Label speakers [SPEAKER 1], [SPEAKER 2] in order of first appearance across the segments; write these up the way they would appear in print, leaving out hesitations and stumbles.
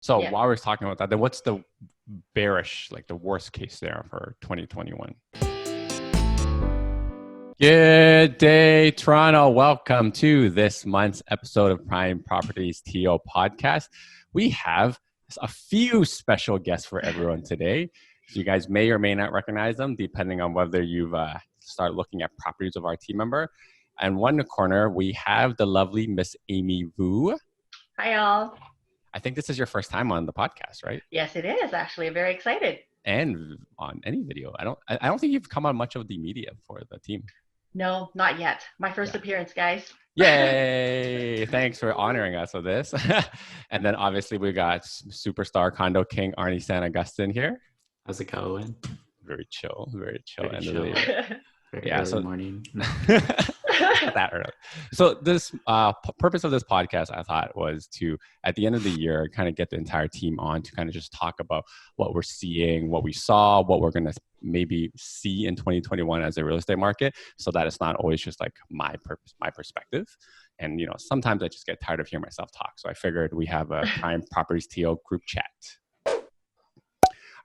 [SPEAKER 1] So while we're talking about that, then what's the bearish, like the worst case there for 2021? Good day, Toronto. Welcome to this month's episode of Prime Properties TO Podcast. We have a few special guests for everyone today. So you guys may or may not recognize them, depending on whether you've started looking at properties of our team member. And one corner, we have the lovely Miss Amy Vu.
[SPEAKER 2] Hi, all.
[SPEAKER 1] I think this is your first time on the podcast, right?
[SPEAKER 2] Yes, it is. Actually, I'm very excited.
[SPEAKER 1] And on any video. I don't think you've come on much of the media for the team.
[SPEAKER 2] No, not yet. My first appearance, guys.
[SPEAKER 1] Yay! Thanks for honoring us with this. And then obviously we got superstar condo king Arnie San Augustine here.
[SPEAKER 3] How's it going?
[SPEAKER 1] Very chill. Very
[SPEAKER 3] early morning.
[SPEAKER 1] That early. So this purpose of this podcast, I thought, was to, at the end of the year, kind of get the entire team on to kind of just talk about what we're seeing, what we saw, what we're going to maybe see in 2021 as a real estate market, so that it's not always just like my perspective. And, you know, sometimes I just get tired of hearing myself talk. So I figured we have a Prime Properties TO group chat.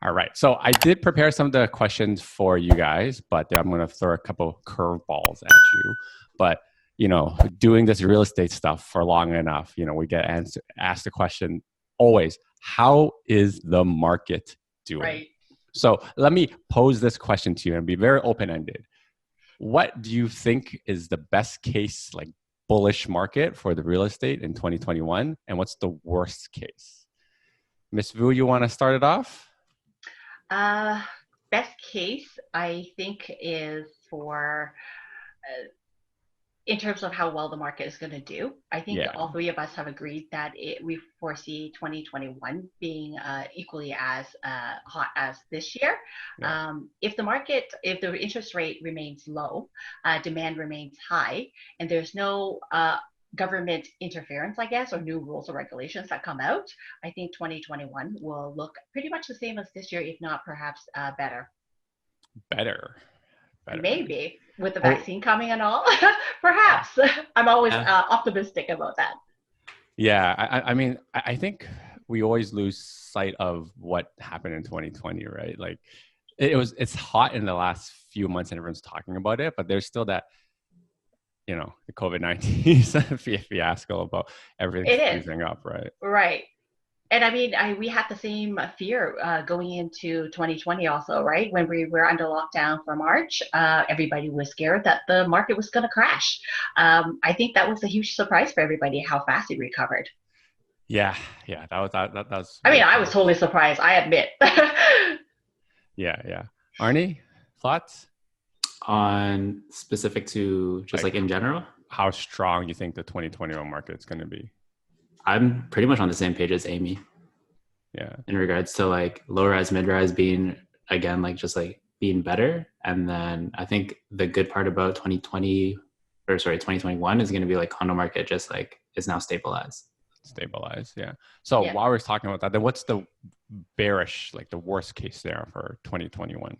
[SPEAKER 1] All right. So I did prepare some of the questions for you guys, but I'm going to throw a couple curveballs at you. But, you know, doing this real estate stuff for long enough, you know, we get asked the question always, how is the market doing?
[SPEAKER 2] Right.
[SPEAKER 1] So let me pose this question to you and be very open-ended. What do you think is the best case, like bullish market for the real estate in 2021? And what's the worst case? Ms. Vu, you want to start it off?
[SPEAKER 2] Best case, I think, is for in terms of how well the market is going to do. I think all three of us have agreed that we foresee 2021 being equally as hot as this year. Yeah. If the interest rate remains low, demand remains high, and there's no government interference, I guess, or new rules or regulations that come out, I think 2021 will look pretty much the same as this year, if not perhaps better.
[SPEAKER 1] Better.
[SPEAKER 2] Maybe, with the vaccine coming and all, perhaps. I'm always optimistic about that.
[SPEAKER 1] Yeah, I mean, I think we always lose sight of what happened in 2020, right? Like, it's hot in the last few months and everyone's talking about it, but there's still that, you know, the COVID-19 fiasco about everything freezing up, right?
[SPEAKER 2] Right. And I mean, we had the same fear going into 2020 also, right? When we were under lockdown for March, everybody was scared that the market was going to crash. I think that was a huge surprise for everybody, how fast it recovered.
[SPEAKER 1] Yeah, that was.
[SPEAKER 2] I mean, I was totally surprised, I admit.
[SPEAKER 1] Yeah. Arnie, thoughts?
[SPEAKER 3] On specific to just like in general?
[SPEAKER 1] How strong you think the 2021 market is going to be?
[SPEAKER 3] I'm pretty much on the same page as Amy.
[SPEAKER 1] Yeah. In
[SPEAKER 3] regards to like low rise, mid rise being, again, like just like being better. And then I think the good part about 2021 is going to be like condo market just like is now stabilized.
[SPEAKER 1] Yeah. So while we're talking about that, then what's the bearish, like the worst case there for 2021?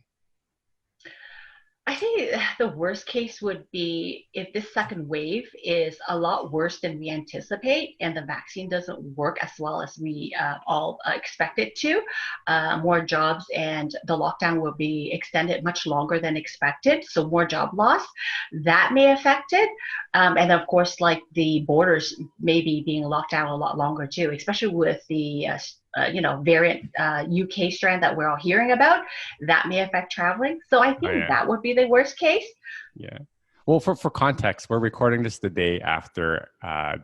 [SPEAKER 2] I think the worst case would be if this second wave is a lot worse than we anticipate and the vaccine doesn't work as well as we all expect it to. More jobs and the lockdown will be extended much longer than expected. So more job loss, that may affect it. And of course, like the borders maybe being locked down a lot longer too, especially with the variant UK strand that we're all hearing about, that may affect traveling. So I think that would be the worst case.
[SPEAKER 1] Yeah. Well, for context, we're recording this the day after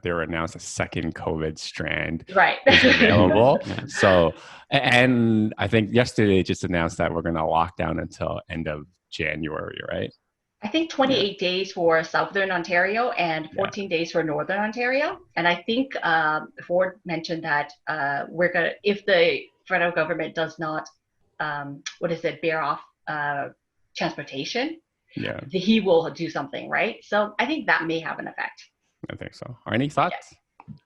[SPEAKER 1] they were announced a second COVID strand is available. So, and I think yesterday they just announced that we're going to lock down until end of January, right?
[SPEAKER 2] I think 28 days for Southern Ontario and 14 days for Northern Ontario. And I think Ford mentioned that if the federal government does not, bear off transportation, he will do something, right? So I think that may have an effect.
[SPEAKER 1] I think so. Arnie, thoughts?
[SPEAKER 3] Yes.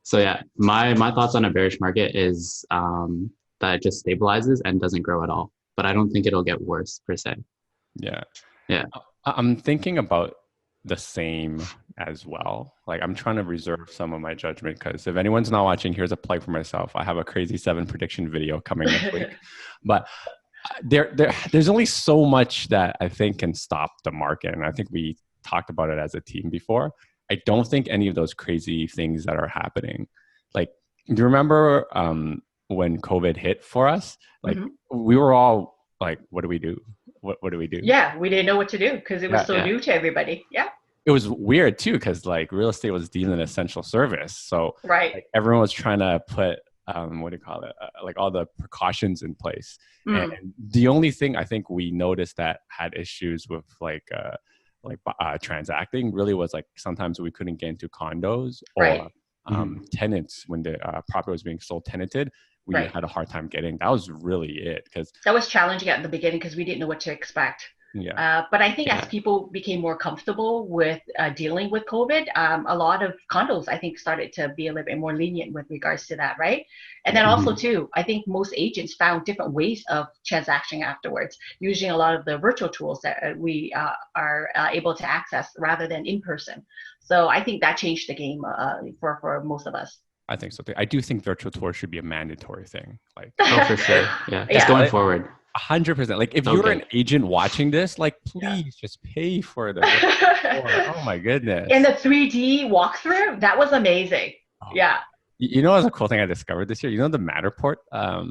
[SPEAKER 3] So my thoughts on a bearish market is that it just stabilizes and doesn't grow at all. But I don't think it'll get worse per se.
[SPEAKER 1] Yeah.
[SPEAKER 3] Yeah.
[SPEAKER 1] I'm thinking about the same as well. Like I'm trying to reserve some of my judgment because if anyone's not watching, here's a plug for myself. I have a crazy 7 prediction video coming next week. But there's only so much that I think can stop the market. And I think we talked about it as a team before. I don't think any of those crazy things that are happening. Like, do you remember when COVID hit for us? Like we were all like, what do we do? What do we do?
[SPEAKER 2] Yeah, we didn't know what to do because it was new to everybody. Yeah.
[SPEAKER 1] It was weird too because like real estate was deemed an essential service. So like, everyone was trying to put what do you call it? Like all the precautions in place. And the only thing I think we noticed that had issues with like transacting really was like sometimes we couldn't get into condos or tenants when the property was being sold tenanted. We had a hard time getting. That was really it because
[SPEAKER 2] that was challenging at the beginning because we didn't know what to expect. But I think as people became more comfortable with dealing with COVID, a lot of condos, I think, started to be a little bit more lenient with regards to that, right? And then also, too, I think most agents found different ways of transacting afterwards, using a lot of the virtual tools that we are able to access rather than in person. So I think that changed the game for most of us.
[SPEAKER 1] I think so too. I do think virtual tours should be a mandatory thing. Like,
[SPEAKER 3] for sure. Yeah. Just going forward.
[SPEAKER 1] 100%. Like if you're an agent watching this, like please just pay for the oh my goodness.
[SPEAKER 2] And the 3D walkthrough, that was amazing. Yeah.
[SPEAKER 1] You know, what's a cool thing I discovered this year? You know the Matterport?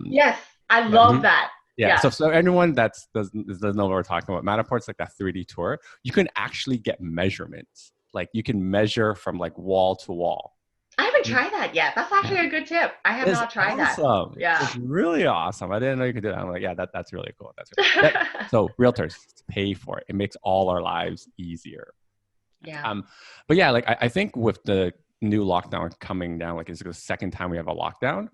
[SPEAKER 2] Yes, I love that.
[SPEAKER 1] Yeah. So anyone that doesn't know what we're talking about, Matterport's like that 3D tour. You can actually get measurements. Like you can measure from like wall to wall.
[SPEAKER 2] I haven't tried that yet. That's actually a good tip. I have not tried that. Yeah.
[SPEAKER 1] It's really awesome. I didn't know you could do that. I'm like, yeah, that's really cool. So realtors pay for it. It makes all our lives easier.
[SPEAKER 2] Yeah.
[SPEAKER 1] But yeah, like I think with the new lockdown coming down, like it's the second time we have a lockdown.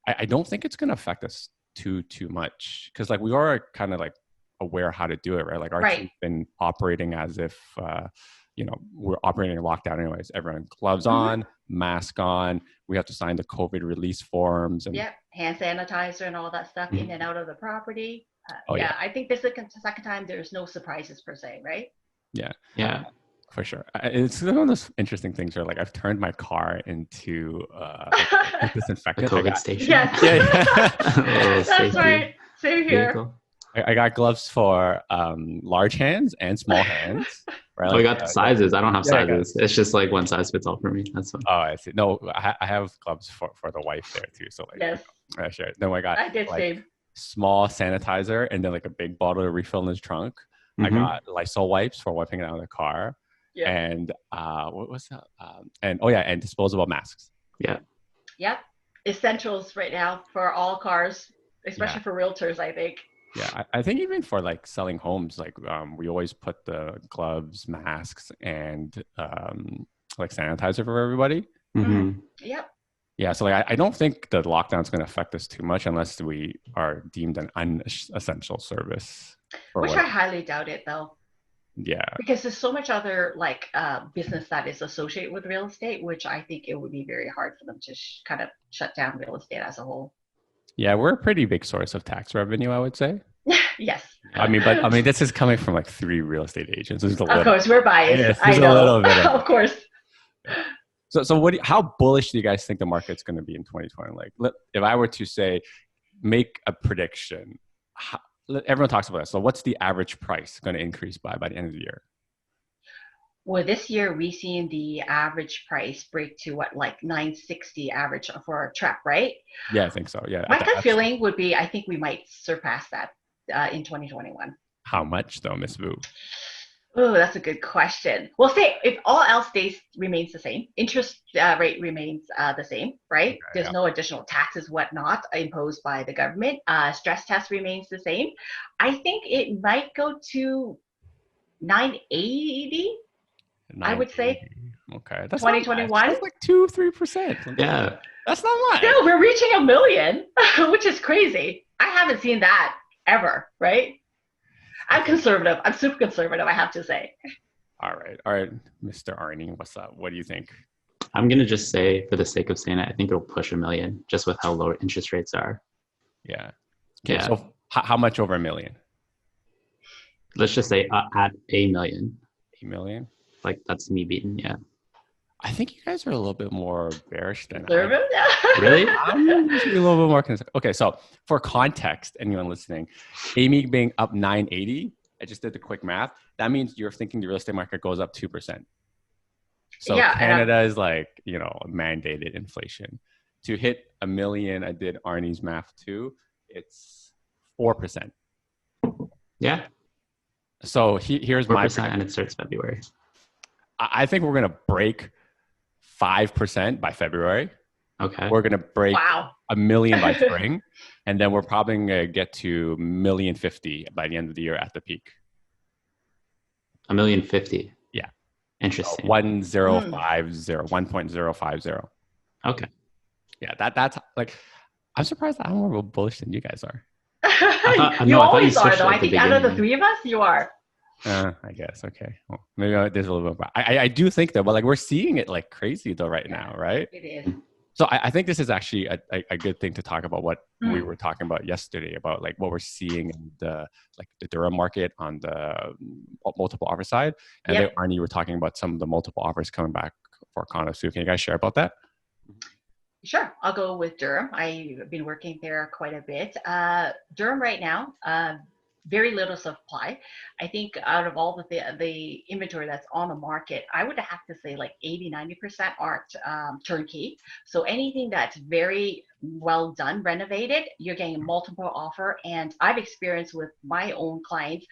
[SPEAKER 1] I don't think it's going to affect us too much because like we are kind of like aware how to do it, right? Like our team's been operating as if we're operating in lockdown anyways. Everyone gloves on, mask on. We have to sign the COVID release forms. And
[SPEAKER 2] hand sanitizer and all that stuff in and out of the property. I think this is the second time there's no surprises per se, right?
[SPEAKER 1] Yeah, for sure. It's one of those interesting things where like I've turned my car into a disinfectant.
[SPEAKER 3] COVID station.
[SPEAKER 2] Yes. That's right. Same here.
[SPEAKER 3] Vehicle.
[SPEAKER 1] I got gloves for large hands and small hands. Right?
[SPEAKER 3] We got the sizes. I don't have sizes. It's just like one size fits all for me. That's fine.
[SPEAKER 1] Oh, I see. No, I have gloves for the wife there too. So like, sure. Then I did like small sanitizer and then like a big bottle to refill in his trunk. I got Lysol wipes for wiping it out of the car. And what was that? And disposable masks.
[SPEAKER 2] Yep. Essentials right now for all cars, especially for realtors, I think.
[SPEAKER 1] Yeah, I think even for like selling homes, like we always put the gloves, masks, and like sanitizer for everybody.
[SPEAKER 2] Yep.
[SPEAKER 1] Yeah, so like I don't think the lockdown is going to affect us too much unless we are deemed an unessential service.
[SPEAKER 2] Which I highly doubt it, though.
[SPEAKER 1] Yeah.
[SPEAKER 2] Because there's so much other like business that is associated with real estate, which I think it would be very hard for them to kind of shut down real estate as a whole.
[SPEAKER 1] Yeah, we're a pretty big source of tax revenue, I would say.
[SPEAKER 2] Yes.
[SPEAKER 1] I mean, this is coming from like 3 real estate agents.
[SPEAKER 2] Of course, we're biased.
[SPEAKER 1] Yes,
[SPEAKER 2] I know.
[SPEAKER 1] A little bit
[SPEAKER 2] of course.
[SPEAKER 1] So how bullish do you guys think the market's going to be in 2020? Like, if I were to say, make a prediction, everyone talks about it. So what's the average price going to increase by the end of the year?
[SPEAKER 2] Well, this year we've seen the average price break to like $960 average for a TRREB, right?
[SPEAKER 1] Yeah, I think so. Yeah.
[SPEAKER 2] My gut feeling would be I think we might surpass that in 2021.
[SPEAKER 1] How much though, Ms. Vu?
[SPEAKER 2] Oh, that's a good question. Well, say if all else remains the same, interest rate remains the same, right? Okay, There's no additional taxes, whatnot imposed by the government. Stress test remains the same. I think it might go to 980. I would say.
[SPEAKER 1] Okay, that's
[SPEAKER 2] 2021.
[SPEAKER 1] That's like 2-3%.
[SPEAKER 3] Yeah,
[SPEAKER 1] that's not much.
[SPEAKER 2] Still, we're reaching 1 million, which is crazy. I haven't seen that ever, right? I'm conservative. I'm super conservative, I have to say.
[SPEAKER 1] All right, Mr. Arnie, what's up? What do you think?
[SPEAKER 3] I'm gonna just say, for the sake of saying it, I think it'll push 1 million, just with how low interest rates are.
[SPEAKER 1] Yeah. Okay, yeah. So how much over 1 million?
[SPEAKER 3] Let's just say at 1 million.
[SPEAKER 1] 8 million.
[SPEAKER 3] Like that's me beaten. Yeah.
[SPEAKER 1] I think you guys are a little bit more bearish than I
[SPEAKER 2] Conservative?
[SPEAKER 1] am.
[SPEAKER 3] Really?
[SPEAKER 1] I'm usually a little bit more concerned. Okay, so for context, anyone listening, Amy being up 980, I just did the quick math. That means you're thinking the real estate market goes up 2%. So
[SPEAKER 2] Yeah,
[SPEAKER 1] Canada is like, mandated inflation. To hit a million, I did Arnie's math too. It's 4%.
[SPEAKER 3] Yeah.
[SPEAKER 1] So here's
[SPEAKER 3] 4%,
[SPEAKER 1] my
[SPEAKER 3] and it starts February.
[SPEAKER 1] I think we're going to break 5% by February.
[SPEAKER 3] Okay.
[SPEAKER 1] We're going to break
[SPEAKER 2] wow.
[SPEAKER 1] a million by spring. And then we're probably going to get to 1,050,000 by the end of the year at the peak.
[SPEAKER 3] 1,050,000.
[SPEAKER 1] Yeah.
[SPEAKER 3] Interesting.
[SPEAKER 1] 1,050.
[SPEAKER 3] Okay.
[SPEAKER 1] Yeah, that's like, I'm surprised I'm more bullish than you guys are.
[SPEAKER 2] You always are, though.
[SPEAKER 3] at
[SPEAKER 2] I
[SPEAKER 3] the
[SPEAKER 2] think out of the
[SPEAKER 3] beginning.
[SPEAKER 2] three of us, you are.
[SPEAKER 1] I guess. Okay. Well, maybe there's a little bit. I do think that, but like we're seeing it like crazy though right now, right?
[SPEAKER 2] It is.
[SPEAKER 1] So I think this is actually a good thing to talk about what we were talking about yesterday about like what we're seeing in the TRREB market on the multiple offer side. And then Arnie, you were talking about some of the multiple offers coming back for condos too. Can you guys share about that?
[SPEAKER 2] Sure, I'll go with Durham. I've been working there quite a bit. Durham right now, very little supply. I think out of all the inventory that's on the market, I would have to say like 80-90% aren't turnkey. So anything that's very well done, renovated, you're getting multiple offer. And I've experienced with my own clients,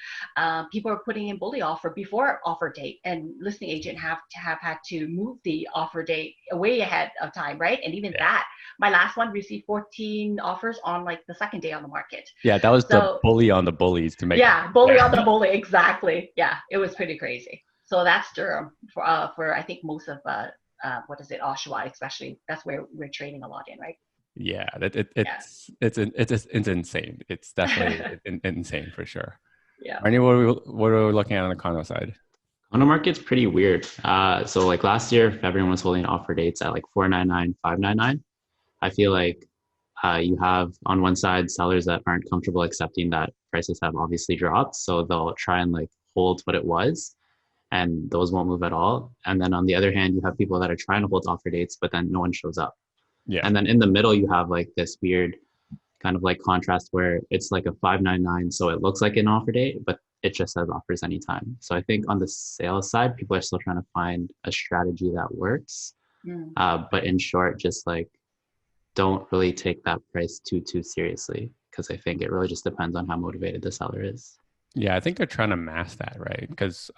[SPEAKER 2] people are putting in bully offer before offer date, and listing agent have had to move the offer date way ahead of time, right? And even that, my last one received 14 offers on like the second day on the market.
[SPEAKER 1] Yeah, that was the bully on the bullies to make.
[SPEAKER 2] Yeah, bully on the bully, exactly. Yeah, it was pretty crazy. So that's Durham for I think most of Oshawa especially. That's where we're trading a lot in, right?
[SPEAKER 1] Yeah, it's insane. It's definitely insane for sure.
[SPEAKER 2] Yeah.
[SPEAKER 1] Arnie, what are we looking at on the condo side?
[SPEAKER 3] Condo market's pretty weird. So like last year, if everyone was holding offer dates at like 499, 599, I feel like you have on one side sellers that aren't comfortable accepting that prices have obviously dropped, so they'll try and like hold what it was, and those won't move at all. And then on the other hand, you have people that are trying to hold offer dates, but then no one shows up.
[SPEAKER 1] Yeah.
[SPEAKER 3] And then in the middle, you have like this weird kind of like contrast where it's like a 599, so it looks like an offer date, but it just says offers anytime. So I think on the sales side, people are still trying to find a strategy that works. But in short, just like don't really take that price too seriously, because I think it really just depends on how motivated the seller is.
[SPEAKER 1] Yeah, I think they're trying to mask that, right? Because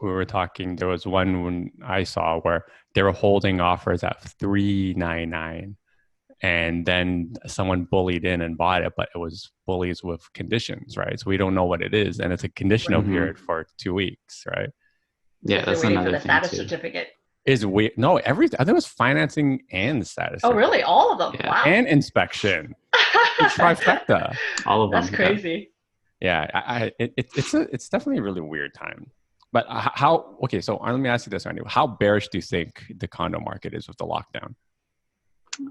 [SPEAKER 1] we were talking, there was one when I saw where they were holding offers at 399, and then someone bullied in and bought it, but it was bullies with conditions, right? So we don't know what it is, and it's a conditional period for 2 weeks, right?
[SPEAKER 3] Yeah, that's another thing
[SPEAKER 2] status
[SPEAKER 3] too.
[SPEAKER 2] certificate.
[SPEAKER 1] Is weird. No, everything. I think it was financing and status.
[SPEAKER 2] Oh, really? All of them?
[SPEAKER 3] Yeah.
[SPEAKER 2] Wow.
[SPEAKER 1] And inspection. Trifecta.
[SPEAKER 3] All of them.
[SPEAKER 2] That's crazy.
[SPEAKER 1] Yeah, it's definitely a really weird time. But how? Okay, so let me ask you this, Randy. How bearish do you think the condo market is with the lockdown?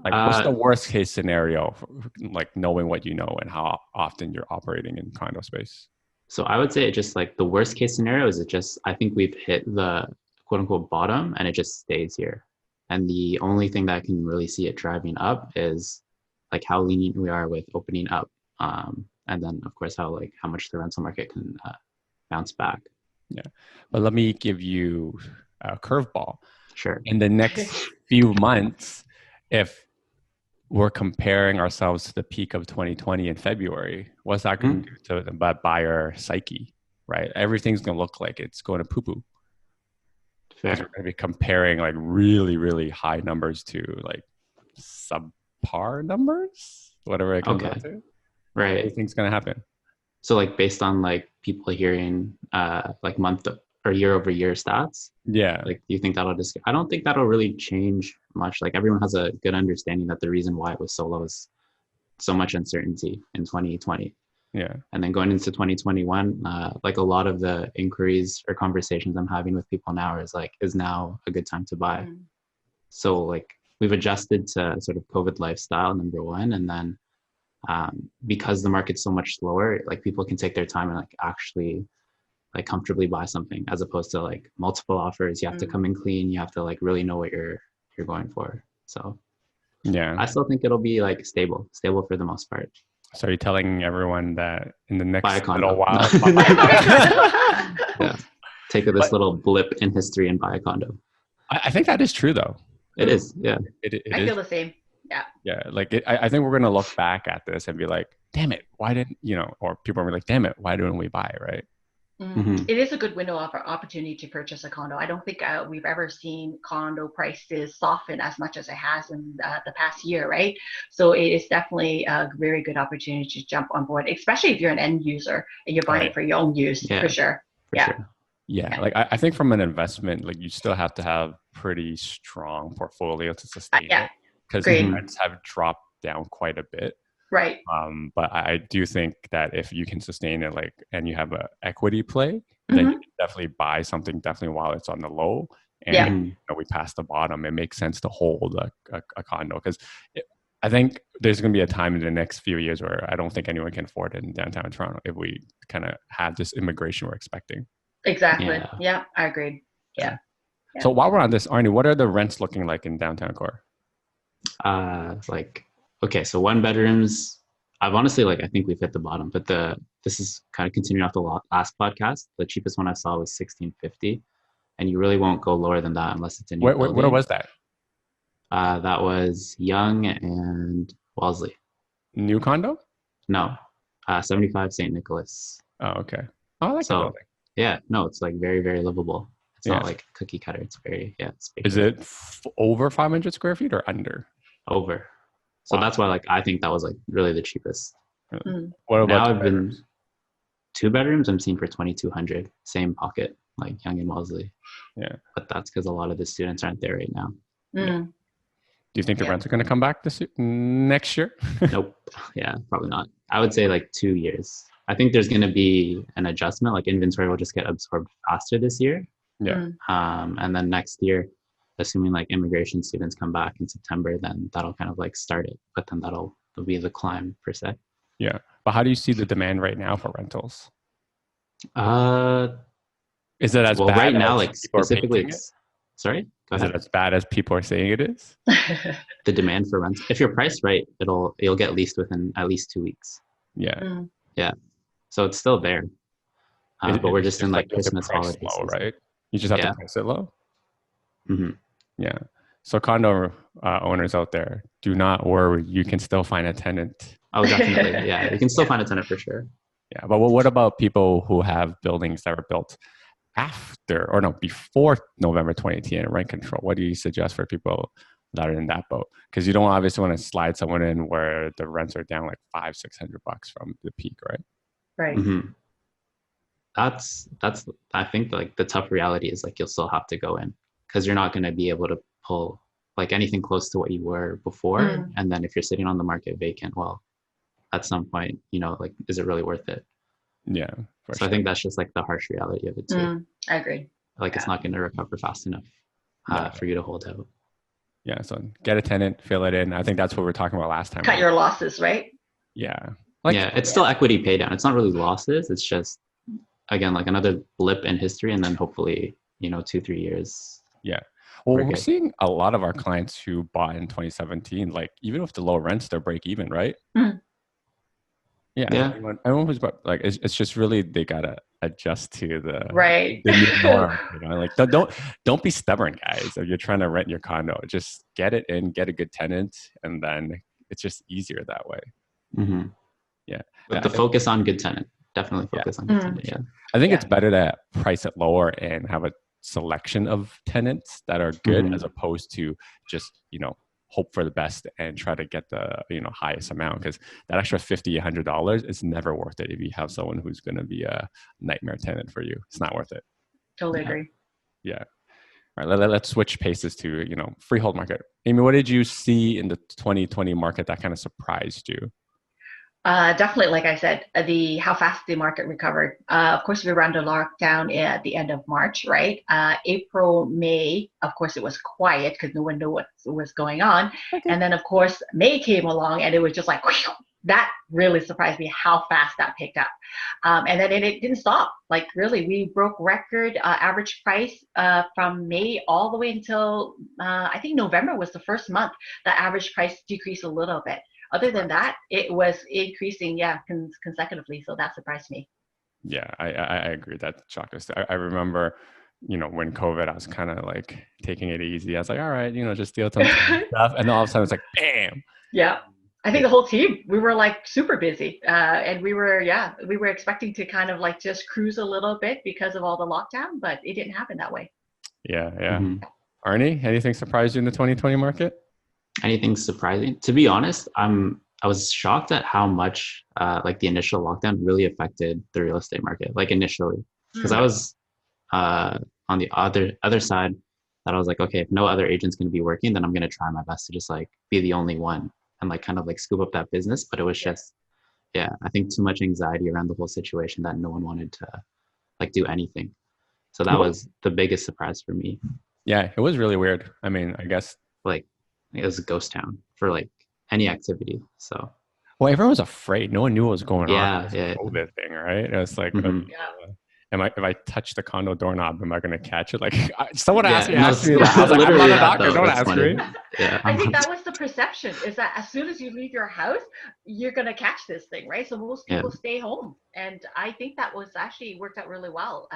[SPEAKER 1] Like, what's the worst case scenario, like knowing what you know and how often you're operating in condo space?
[SPEAKER 3] So I would say it just like the worst case scenario is I think we've hit the quote unquote bottom and it just stays here. And the only thing that I can really see it driving up is like how lenient we are with opening up. And then of course how much the rental market can bounce back.
[SPEAKER 1] Yeah. But let me give you a curveball.
[SPEAKER 3] Sure.
[SPEAKER 1] In the next few months, if we're comparing ourselves to the peak of 2020 in February, what's that going to do to the buyer psyche, right? Everything's going to look like it's going to poo-poo.
[SPEAKER 3] Fair.
[SPEAKER 1] We're going to be comparing like really, really high numbers to like subpar numbers, whatever it comes out to.
[SPEAKER 3] Right.
[SPEAKER 1] What do you think's going to happen?
[SPEAKER 3] So like based on like people hearing like month or year over year stats.
[SPEAKER 1] Yeah.
[SPEAKER 3] Like, do you think I don't think that'll really change much. Like everyone has a good understanding that the reason why it was so low is so much uncertainty in 2020.
[SPEAKER 1] Yeah.
[SPEAKER 3] And then going into 2021, like a lot of the inquiries or conversations I'm having with people now is now a good time to buy. So like we've adjusted to sort of COVID lifestyle, number one. And then because the market's so much slower, like people can take their time and like actually like comfortably buy something, as opposed to like multiple offers. You have to come in clean. You have to like really know what you're going for. So
[SPEAKER 1] Yeah.
[SPEAKER 3] I still think it'll be like stable for the most part.
[SPEAKER 1] So you're telling everyone that in the
[SPEAKER 3] Buy a
[SPEAKER 1] next
[SPEAKER 3] condo.
[SPEAKER 1] little while,
[SPEAKER 3] Yeah. Take this little blip in history and buy a condo.
[SPEAKER 1] I think that is true though.
[SPEAKER 3] It is, yeah.
[SPEAKER 1] It
[SPEAKER 2] I
[SPEAKER 1] is.
[SPEAKER 2] feel the same. Yeah.
[SPEAKER 1] Yeah, like I think we're gonna look back at this and be like, damn it, why didn't or people are gonna be like, damn it, why didn't we buy, right?
[SPEAKER 3] Mhm.
[SPEAKER 2] It is a good window of opportunity to purchase a condo. I don't think we've ever seen condo prices soften as much as it has in the past year, right? So it is definitely a very good opportunity to jump on board, especially if you're an end user and you're buying
[SPEAKER 1] Right.
[SPEAKER 2] for your own use,
[SPEAKER 3] Yeah,
[SPEAKER 2] for sure.
[SPEAKER 3] For sure.
[SPEAKER 1] Yeah, like I think from an investment, like you still have to have pretty strong portfolio to sustain it, because
[SPEAKER 2] Agreed.
[SPEAKER 1] rents have dropped down quite a bit.
[SPEAKER 2] Right.
[SPEAKER 1] But I do think that if you can sustain it, like, and you have a equity play, then you can definitely buy something definitely while it's on the low. And we passed the bottom. It makes sense to hold a condo, because I think there's going to be a time in the next few years where I don't think anyone can afford it in downtown Toronto if we kind of have this immigration we're expecting.
[SPEAKER 2] Exactly. Yeah, I agree. Yeah.
[SPEAKER 1] So while we're on this, Arnie, what are the rents looking like in downtown core?
[SPEAKER 3] Okay, so one bedrooms, I've honestly, I think we've hit the bottom, but this is kind of continuing off the last podcast. The cheapest one I saw was $1,650, and you really won't go lower than that unless it's a new building.
[SPEAKER 1] Where was that?
[SPEAKER 3] That was Yonge and Wellesley.
[SPEAKER 1] New condo?
[SPEAKER 3] No, 75 St. Nicholas.
[SPEAKER 1] Oh, okay. Oh, I like the building.
[SPEAKER 3] Yeah, no, it's like very, very livable. It's not like cookie cutter. It's very, it's
[SPEAKER 1] Is it over 500 square feet or under?
[SPEAKER 3] Over. So that's why I think that was really the cheapest.
[SPEAKER 1] What about
[SPEAKER 3] now? I've been 2 bedrooms. I'm seeing for 2,200. Same pocket, like Yonge and Wellesley.
[SPEAKER 1] Yeah,
[SPEAKER 3] but that's because a lot of the students aren't there right now.
[SPEAKER 1] Do you think the rents are going to come back next year?
[SPEAKER 3] Nope. Yeah, probably not. I would say 2 years. I think there's going to be an adjustment. Inventory will just get absorbed faster this year.
[SPEAKER 1] Yeah.
[SPEAKER 3] And then next year, assuming immigration students come back in September, then that'll kind of start it. But then that'll be the climb per se.
[SPEAKER 1] Yeah. But how do you see the demand right now for rentals? Is it as bad
[SPEAKER 3] right now,
[SPEAKER 1] as
[SPEAKER 3] specifically? Sorry. Go ahead.
[SPEAKER 1] Is it as bad as people are saying it is?
[SPEAKER 3] The demand for rents. If you're priced right, you'll get leased within at least 2 weeks.
[SPEAKER 1] Yeah.
[SPEAKER 3] Yeah. So it's still there. But we're just in Christmas holidays,
[SPEAKER 1] low, right? You just have to price it low.
[SPEAKER 3] Mm-hmm.
[SPEAKER 1] Yeah. So condo owners out there, do not worry. You can still find a tenant.
[SPEAKER 3] Oh, definitely. Yeah. You can still find a tenant for sure.
[SPEAKER 1] Yeah. But what about people who have buildings that were built before November 2018 and rent control? What do you suggest for people that are in that boat? Because you don't obviously want to slide someone in where the rents are down $500-$600 from the peak, right?
[SPEAKER 2] Right.
[SPEAKER 3] Mm-hmm. That's I think the tough reality is you'll still have to go in, because you're not going to be able to pull anything close to what you were before. And then if you're sitting on the market vacant, well, at some point, is it really worth it?
[SPEAKER 1] Yeah.
[SPEAKER 3] So I think that's just the harsh reality of it too.
[SPEAKER 2] I agree.
[SPEAKER 3] It's not going to recover fast enough for you to hold out.
[SPEAKER 1] Yeah. So get a tenant, fill it in. I think that's what we were talking about last time.
[SPEAKER 2] Cut your losses, right?
[SPEAKER 1] Yeah.
[SPEAKER 3] It's still equity pay down. It's not really losses. It's just, again, another blip in history, and then hopefully 2-3 years.
[SPEAKER 1] Yeah. Well, we're seeing a lot of our clients who bought in 2017, even with the low rents, they're break even, right? Yeah. Everyone who's bought, it's just really, they gotta adjust to the new norm. Don't be stubborn, guys. If you're trying to rent your condo, just get it in, get a good tenant, and then it's just easier that way.
[SPEAKER 3] Mm-hmm.
[SPEAKER 1] Yeah.
[SPEAKER 3] With the focus on good tenant. Definitely focus on good tenant. Yeah.
[SPEAKER 1] I think it's better to price it lower and have a selection of tenants that are good, as opposed to just hope for the best and try to get the highest amount, because that extra $50-$100 is never worth it if you have someone who's going to be a nightmare tenant for you. It's not worth it.
[SPEAKER 2] Totally agree.
[SPEAKER 1] Yeah. All right, let's switch paces to freehold market. Amy, what did you see in the 2020 market that kind of surprised you?
[SPEAKER 2] Definitely, like I said, how fast the market recovered. Of course, we were under lockdown at the end of March, right? April, May, of course, it was quiet because no one knew what was going on. Okay. And then, of course, May came along and it was just that really surprised me how fast that picked up. And then it didn't stop. Like really, we broke record average price from May all the way until I think November was the first month the average price decreased a little bit. Other than that, it was increasing, consecutively. So that surprised me.
[SPEAKER 1] Yeah, I agree. That shocked us. I remember, when COVID, I was kind of like taking it easy. I was like, all right, just deal with some stuff. And then all of a sudden it's like, bam.
[SPEAKER 2] Yeah. I think the whole team, we were like super busy. And we were expecting to kind of like just cruise a little bit because of all the lockdown, but it didn't happen that way.
[SPEAKER 1] Yeah. Arnie, anything surprised you in the 2020 market?
[SPEAKER 3] Anything surprising? To be honest, I was shocked at how much like the initial lockdown really affected the real estate market, like initially, because I was on the other side that I was like, okay, if no other agent's going to be working, then I'm going to try my best to just like be the only one and like kind of like scoop up that business. But it was just, I think too much anxiety around the whole situation that no one wanted to like do anything. So that was the biggest surprise for me.
[SPEAKER 1] Yeah, it was really weird. I mean, I guess
[SPEAKER 3] like it was a ghost town for like any activity. So
[SPEAKER 1] well, everyone was afraid. No one knew what was going on.
[SPEAKER 3] Yeah.
[SPEAKER 1] COVID thing, right? It was like, if I touch the condo doorknob, am I going to catch it? Like someone asked me that. I was like, I'm not a doctor. Don't ask me.
[SPEAKER 2] Yeah. I think that was the perception, is that as soon as you leave your house, you're going to catch this thing, right? So most people stay home. And I think that was actually worked out really well.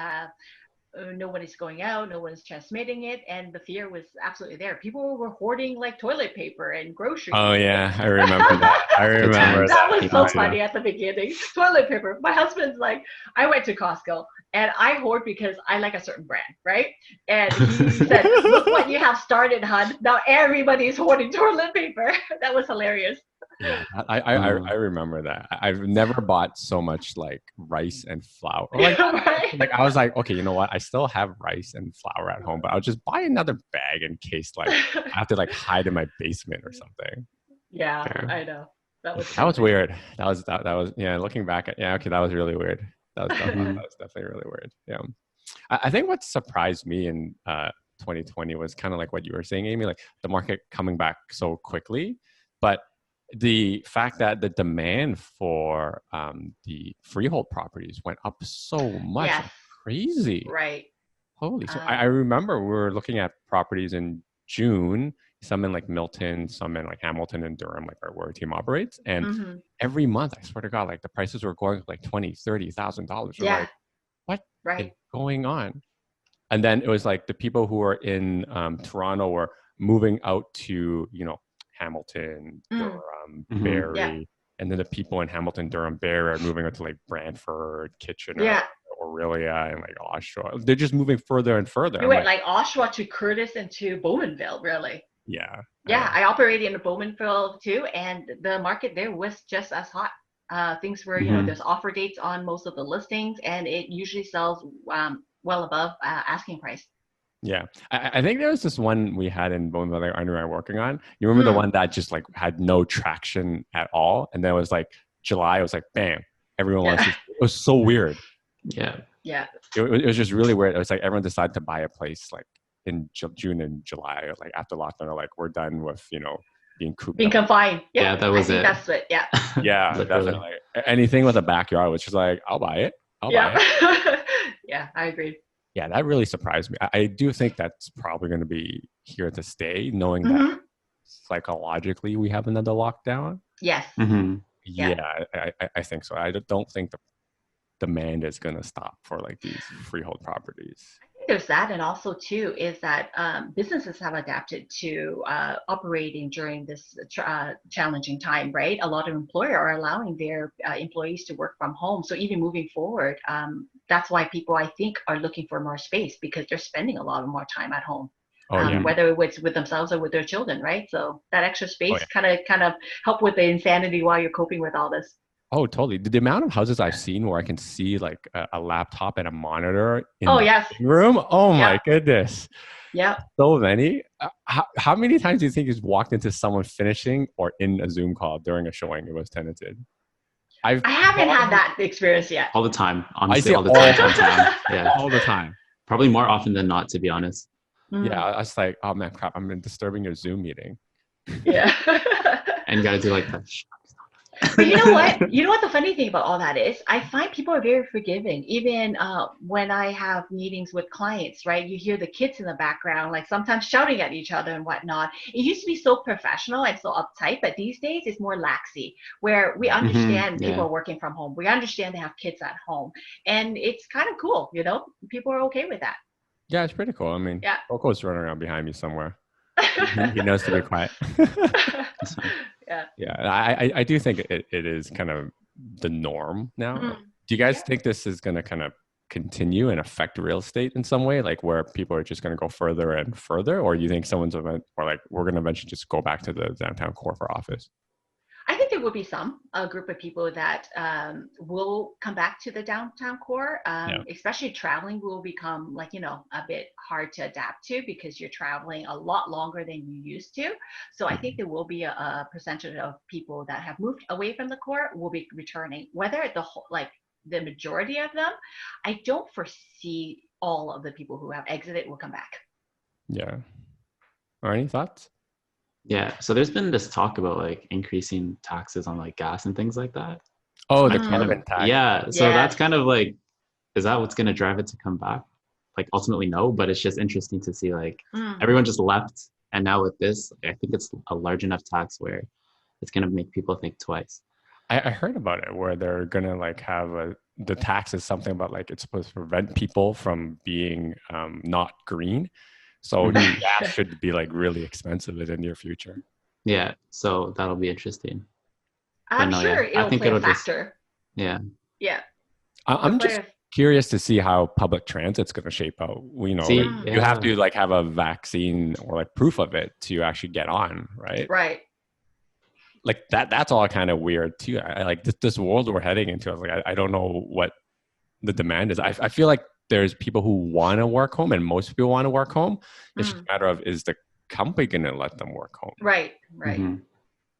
[SPEAKER 2] No one is going out, no one's transmitting it, and the fear was absolutely there. People were hoarding like toilet paper and groceries.
[SPEAKER 1] Oh yeah, I remember that.
[SPEAKER 2] That was so funny at the beginning. Toilet paper. My husband's like, I went to Costco and I hoard because I like a certain brand, right? And he said, look what you have started, hon. Now everybody's hoarding toilet paper. That was hilarious.
[SPEAKER 1] Yeah, I remember that. I've never bought so much like rice and flour. Like I was like, okay, you know what? I still have rice and flour at home, but I'll just buy another bag in case like I have to like hide in my basement or something.
[SPEAKER 2] Yeah, I know. That
[SPEAKER 1] was weird. That was looking back at okay, that was really weird. That was definitely really weird. Yeah. I think what surprised me in 2020 was kind of like what you were saying, Amy, like the market coming back so quickly, but the fact that the demand for the freehold properties went up so much.
[SPEAKER 2] Yes.
[SPEAKER 1] Crazy.
[SPEAKER 2] Right.
[SPEAKER 1] Holy. So I remember we were looking at properties in June, some in like Milton, some in like Hamilton and Durham, like where our team operates. And every month, I swear to God, like the prices were going up like $20,000, $30,000.
[SPEAKER 2] Yeah.
[SPEAKER 1] Like, what is going on? And then it was like the people who were in Toronto were moving out to, Hamilton, Durham, Barrie, and then the people in Hamilton, Durham, Barrie are moving out to like Brantford, Kitchener, Orillia, and like Oshawa. They're just moving further and further.
[SPEAKER 2] We went like Oshawa to Curtis and to Bowmanville, really.
[SPEAKER 1] Yeah.
[SPEAKER 2] Yeah, I operated in Bowmanville too, and the market there was just as hot. Things were, there's offer dates on most of the listings, and it usually sells well above asking price.
[SPEAKER 1] Yeah, I think there was this one we had in Bowmanville that Arnie and I were working on. You remember the one that just like had no traction at all, and then it was like July. It was like bam, everyone wants. It was so weird.
[SPEAKER 3] Yeah.
[SPEAKER 1] It was just really weird. It was like everyone decided to buy a place like in June and July, like after lockdown. They're like, we're done with being cooped
[SPEAKER 2] being confined.
[SPEAKER 3] Yeah, that was it.
[SPEAKER 2] That's it. Yeah.
[SPEAKER 1] Yeah, definitely. Anything with a backyard, which is like, I'll buy it. Buy it.
[SPEAKER 2] Yeah, I agree.
[SPEAKER 1] Yeah, that really surprised me. I do think that's probably going to be here to stay, knowing that psychologically we have another lockdown.
[SPEAKER 2] Yes.
[SPEAKER 1] Yeah, I think so. I don't think the demand is going to stop for like these freehold properties.
[SPEAKER 2] I think there's that, and also too is that businesses have adapted to operating during this challenging time, right? A lot of employers are allowing their employees to work from home. So even moving forward, that's why people, I think, are looking for more space, because they're spending a lot more time at home. Whether it's with themselves or with their children, right? So that extra space kind of help with the insanity while you're coping with all this.
[SPEAKER 1] Oh, totally. The amount of houses I've seen where I can see like a laptop and a monitor in the room. Oh my goodness.
[SPEAKER 2] Yeah.
[SPEAKER 1] So many. How many times do you think you've walked into someone finishing or in a Zoom call during a showing it was tenanted? I haven't
[SPEAKER 2] had that experience yet.
[SPEAKER 3] All the time. Honestly, all the time. Yeah.
[SPEAKER 1] All the time.
[SPEAKER 3] Probably more often than not, to be honest.
[SPEAKER 1] Yeah. I was like, oh man, crap. I'm disturbing your Zoom meeting.
[SPEAKER 2] Yeah.
[SPEAKER 3] And you got to do like that.
[SPEAKER 2] But you know what? You know what the funny thing about all that is? I find people are very forgiving. Even when I have meetings with clients, right? You hear the kids in the background, like sometimes shouting at each other and whatnot. It used to be so professional and so uptight, but these days it's more laxy, where we understand people
[SPEAKER 3] Yeah.
[SPEAKER 2] are working from home. We understand they have kids at home, and it's kind of cool. You know, people are okay with that.
[SPEAKER 1] Yeah, it's pretty cool. I mean,
[SPEAKER 2] Yeah.
[SPEAKER 1] Coco's running around behind me somewhere. He knows to be quiet.
[SPEAKER 2] Yeah.
[SPEAKER 1] Yeah, I do think it is kind of the norm now.
[SPEAKER 2] Mm.
[SPEAKER 1] Do you guys
[SPEAKER 2] Yeah.
[SPEAKER 1] think this is going to kind of continue and affect real estate in some way, like where people are just going to go further and further, or do you think or like we're going to eventually just go back to the downtown core for office?
[SPEAKER 2] I think there will be a group of people that will come back to the downtown core, especially traveling will become like, a bit hard to adapt to because you're traveling a lot longer than you used to. So I think there will be a percentage of people that have moved away from the core will be returning, whether the majority of them, I don't foresee all of the people who have exited will come back.
[SPEAKER 1] Yeah. Or any thoughts?
[SPEAKER 3] Yeah. So there's been this talk about like increasing taxes on like gas and things like that.
[SPEAKER 1] Oh, the
[SPEAKER 2] Mm.
[SPEAKER 1] carbon tax.
[SPEAKER 3] Yeah. So
[SPEAKER 2] Yes.
[SPEAKER 3] that's kind of like, is that what's going to drive it to come back? Like ultimately, no, but it's just interesting to see like everyone just left. And now with this, I think it's a large enough tax where it's going to make people think twice.
[SPEAKER 1] I heard about it where they're going to like have the tax is something about like it's supposed to prevent people from being not green. So gas should be like really expensive in the near future.
[SPEAKER 3] Yeah. So that'll be interesting.
[SPEAKER 2] I'm
[SPEAKER 3] no,
[SPEAKER 2] sure
[SPEAKER 3] yeah. I
[SPEAKER 2] it'll
[SPEAKER 3] think
[SPEAKER 2] play
[SPEAKER 3] it'll
[SPEAKER 2] a factor.
[SPEAKER 3] Yeah.
[SPEAKER 1] I'm just curious to see how public transit's going to shape out. You have to like have a vaccine or like proof of it to actually get on, right?
[SPEAKER 2] Right.
[SPEAKER 1] Like that's all kind of weird too. I like this world we're heading into. I was like, I don't know what the demand is. I feel like there's people who want to work home and most people want to work home. It's just a matter of, is the company going to let them work home?
[SPEAKER 2] Right.
[SPEAKER 3] Mm-hmm.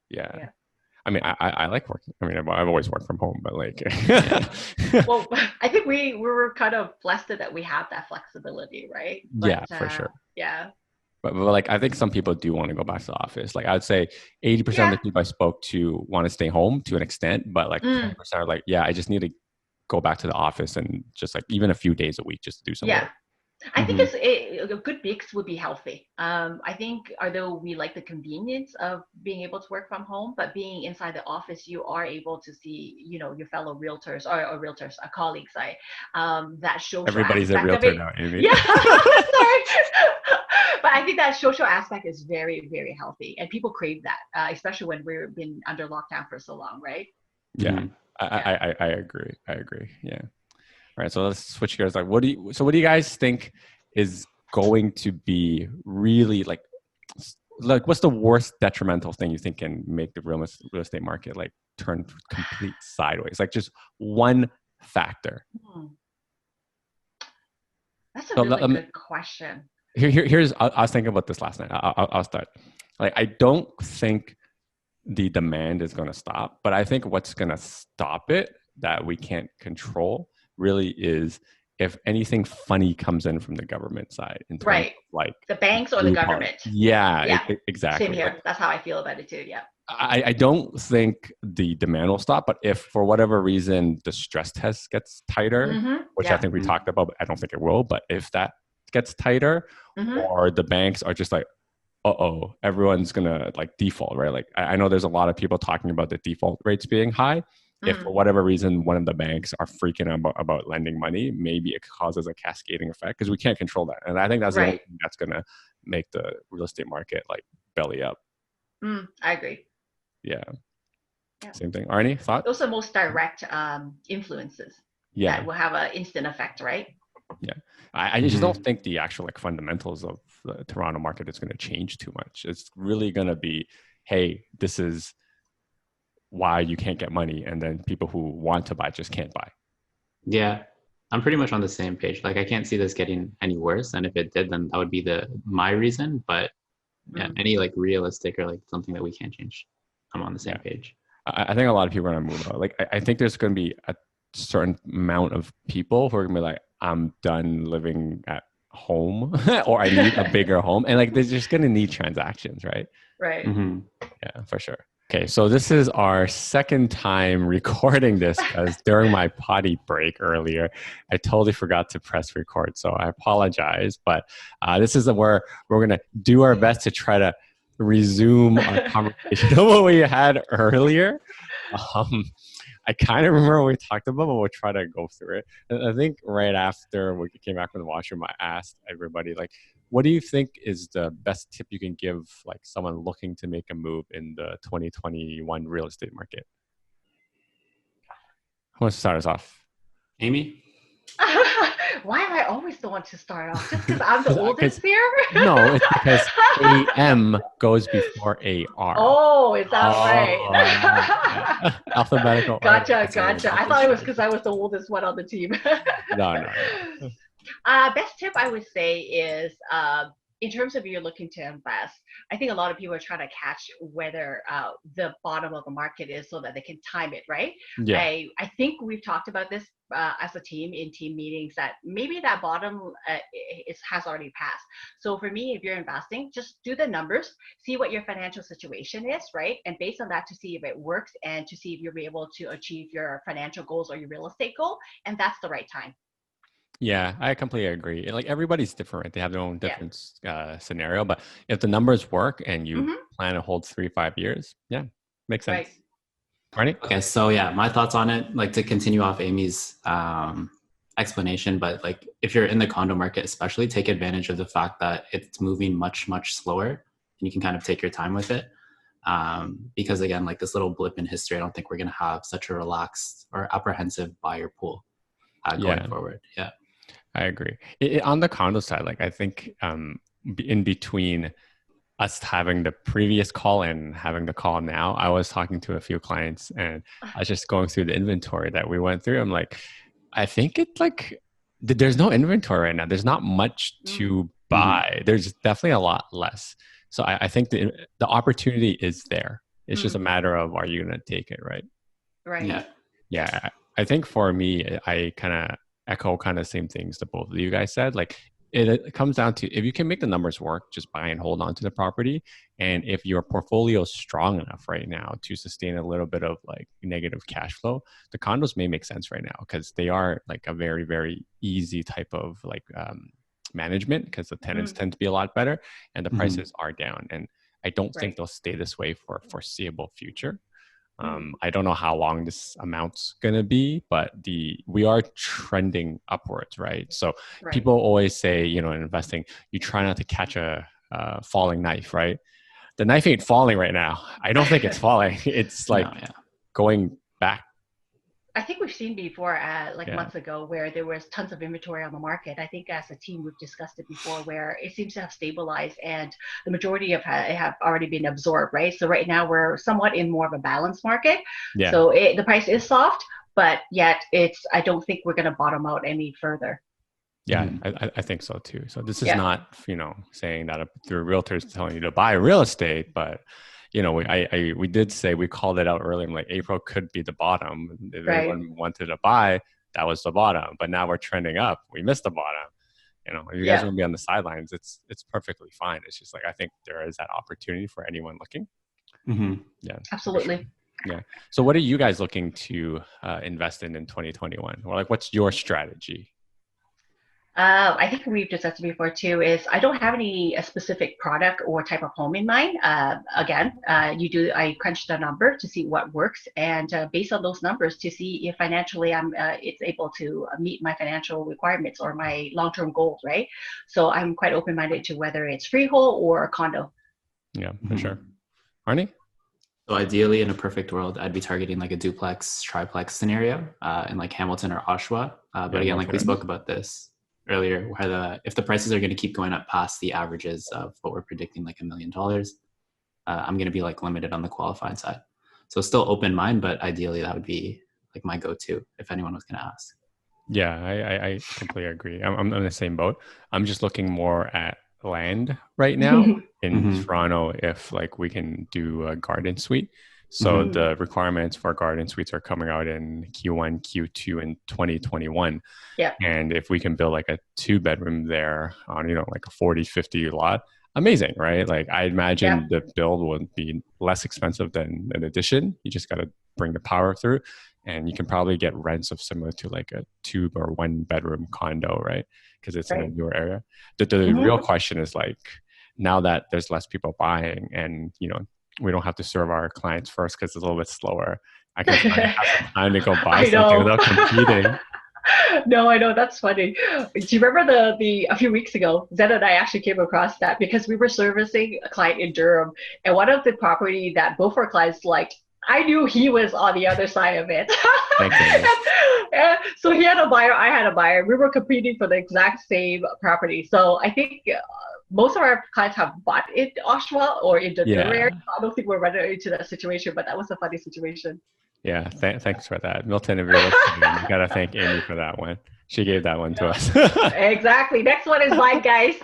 [SPEAKER 1] Yeah. I mean, I like working. I mean, I've always worked from home, but like,
[SPEAKER 2] well, I think we were kind of blessed that we have that flexibility, right?
[SPEAKER 1] But, for sure.
[SPEAKER 2] Yeah.
[SPEAKER 1] But like, I think some people do want to go back to the office. Like, I'd say 80% of the people I spoke to want to stay home to an extent, but like 20% are like, I just need to go back to the office and just like even a few days a week just to do some work.
[SPEAKER 2] I think a good mix would be healthy. I think although we like the convenience of being able to work from home, but being inside the office, you are able to see, your fellow realtors or realtors, colleagues, that social
[SPEAKER 1] Everybody's a
[SPEAKER 2] aspect
[SPEAKER 1] realtor now, Amy.
[SPEAKER 2] Yeah, sorry. But I think that social aspect is very, very healthy, and people crave that, especially when we've been under lockdown for so long, right?
[SPEAKER 1] Yeah, I agree. Yeah. All right, so let's switch gears. Like, what do you guys think is going to be really like what's the worst detrimental thing you think can make the real estate market like turn complete sideways? Like just one factor.
[SPEAKER 2] That's a really good question.
[SPEAKER 1] Here's I was thinking about this last night. I'll start. Like, I don't think the demand is going to stop, but I think what's going to stop it that we can't control really is if anything funny comes in from the government side, in terms of like
[SPEAKER 2] the banks or the government.
[SPEAKER 1] Exactly.
[SPEAKER 2] Same here.
[SPEAKER 1] Like,
[SPEAKER 2] that's how I feel about it too. Yeah.
[SPEAKER 1] I don't think the demand will stop, but if for whatever reason the stress test gets tighter, which I think we talked about, but I don't think it will. But if that gets tighter, or the banks are just like, everyone's gonna like default, right? Like I know there's a lot of people talking about the default rates being high. If for whatever reason one of the banks are freaking out about lending money, maybe it causes a cascading effect because we can't control that. And I think that's the only thing that's going to make the real estate market like belly up.
[SPEAKER 2] I agree.
[SPEAKER 1] Yeah. Same thing. Arnie, thought?
[SPEAKER 2] Those are most direct influences that will have an instant effect, right?
[SPEAKER 1] Yeah. I just don't think the actual like fundamentals of the Toronto market is going to change too much. It's really going to be, hey, this is why you can't get money, and then people who want to buy just can't buy.
[SPEAKER 3] Yeah, I'm pretty much on the same page. Like I can't see this getting any worse, and if it did, then that would be my reason. But any like realistic or like something that we can't change, I'm on the same page.
[SPEAKER 1] I think a lot of people are going to move out. Like I think there's going to be a certain amount of people who are going to be like, I'm done living at home, or I need a bigger home, and like they're just going to need transactions, right?
[SPEAKER 2] Right.
[SPEAKER 1] Yeah, for sure. Okay, so this is our second time recording this because during my potty break earlier, I totally forgot to press record. So I apologize, but this is where we're going to do our best to try to resume our conversation of what we had earlier. I kind of remember what we talked about, but we'll try to go through it. And I think right after we came back from the washroom, I asked everybody, like, what do you think is the best tip you can give, like, someone looking to make a move in the 2021 real estate market? Who wants to start us off?
[SPEAKER 3] Amy?
[SPEAKER 2] Why am I always the one to start off? Just because I'm the oldest here?
[SPEAKER 1] No, it's because AM goes before AR.
[SPEAKER 2] Oh, is that right?
[SPEAKER 1] Yeah. Alphabetical.
[SPEAKER 2] Gotcha.
[SPEAKER 1] I
[SPEAKER 2] thought it was because I was the oldest one on the team.
[SPEAKER 1] No.
[SPEAKER 2] Best tip I would say is in terms of you're looking to invest, I think a lot of people are trying to catch whether the bottom of the market is so that they can time it, right?
[SPEAKER 1] Yeah.
[SPEAKER 2] I think we've talked about this as a team in team meetings that maybe that bottom has already passed. So for me, if you're investing, just do the numbers, see what your financial situation is, right? And based on that to see if it works and to see if you'll be able to achieve your financial goals or your real estate goal. And that's the right time.
[SPEAKER 1] Yeah, I completely agree. Like everybody's different, right? They have their own different scenario. But if the numbers work and you plan to hold 3-5 years, yeah, makes sense. Right.
[SPEAKER 3] Okay, so yeah, my thoughts on it, like to continue off Amy's explanation, but like if you're in the condo market, especially take advantage of the fact that it's moving much, much slower and you can kind of take your time with it. Because again, like this little blip in history, I don't think we're going to have such a relaxed or apprehensive buyer pool going forward. Yeah.
[SPEAKER 1] I agree. On the condo side, like I think in between us having the previous call and having the call now, I was talking to a few clients and I was just going through the inventory that we went through. I'm like, I think it's like, there's no inventory right now. There's not much to buy. There's definitely a lot less. So I think the opportunity is there. It's just a matter of, are you going to take it, right?
[SPEAKER 2] Right.
[SPEAKER 1] Yeah. I think for me, I kind of echo kind of the same things that both of you guys said. Like it comes down to, if you can make the numbers work, just buy and hold on to the property. And if your portfolio is strong enough right now to sustain a little bit of like negative cash flow, the condos may make sense right now because they are like a very, very easy type of like management, because the tenants tend to be a lot better and the prices are down. And I don't think they'll stay this way for a foreseeable future. I don't know how long this amount's going to be, but we are trending upwards, right? So people always say, in investing, you try not to catch a falling knife, right? The knife ain't falling right now. I don't think it's falling. It's like going back.
[SPEAKER 2] I think we've seen before, months ago, where there was tons of inventory on the market. I think as a team, we've discussed it before, where it seems to have stabilized and the majority of have already been absorbed, right? So right now we're somewhat in more of a balanced market. Yeah. So the price is soft, but yet I don't think we're going to bottom out any further.
[SPEAKER 1] Yeah, I think so too. So this is not, saying that the realtor is telling you to buy real estate, but we did say, we called it out earlier. Like April could be the bottom. If anyone wanted to buy, that was the bottom. But now we're trending up. We missed the bottom. If you guys want to be on the sidelines, it's perfectly fine. It's just like, I think there is that opportunity for anyone looking. Yeah,
[SPEAKER 2] absolutely.
[SPEAKER 1] Sure. Yeah. So what are you guys looking to invest in 2021? Or like, what's your strategy?
[SPEAKER 2] I think we've discussed it before too, is I don't have any specific product or type of home in mind. I crunch the number to see what works, and based on those numbers to see if financially it's able to meet my financial requirements or my long-term goals, right? So I'm quite open-minded to whether it's freehold or a condo.
[SPEAKER 1] Yeah, for sure. Arnie?
[SPEAKER 3] So ideally, in a perfect world, I'd be targeting like a duplex, triplex scenario in like Hamilton or Oshawa. But again, like we spoke about this earlier, where if the prices are going to keep going up past the averages of what we're predicting, like $1 million, I'm going to be like limited on the qualified side. So still open mind, but ideally that would be like my go-to if anyone was going to ask.
[SPEAKER 1] Yeah, I completely agree. I'm in the same boat. I'm just looking more at land right now in Toronto, if like we can do a garden suite. So the requirements for garden suites are coming out in Q1, Q2 in 2021. Yeah. And if we can build like a 2-bedroom there on, like a 40-50 lot, amazing, right? Like I imagine
[SPEAKER 2] Yeah.
[SPEAKER 1] the build would be less expensive than an addition. You just got to bring the power through, and you can probably get rents of similar to like a 2 or 1 bedroom condo, right? Because it's in a
[SPEAKER 2] Right.
[SPEAKER 1] newer area. The real question is like, now that there's less people buying, and we don't have to serve our clients first because it's a little bit slower. I can finally have some time to go buy
[SPEAKER 2] I
[SPEAKER 1] something
[SPEAKER 2] know.
[SPEAKER 1] without competing.
[SPEAKER 2] No, I know, that's funny. Do you remember the a few weeks ago, Zen and I actually came across that because we were servicing a client in Durham, and one of the property that both our clients liked, I knew he was on the other side of it.
[SPEAKER 1] Thanks, Amy.
[SPEAKER 2] And so he had a buyer, I had a buyer. We were competing for the exact same property. So I think most of our clients have bought in Oshawa or in the Durham area. I don't think we're running into that situation, but that was a funny situation.
[SPEAKER 1] Yeah, thanks for that. Milton, if you're listening, you got to thank Amy for that one. She gave that one to us.
[SPEAKER 2] Exactly. Next one is mine, guys.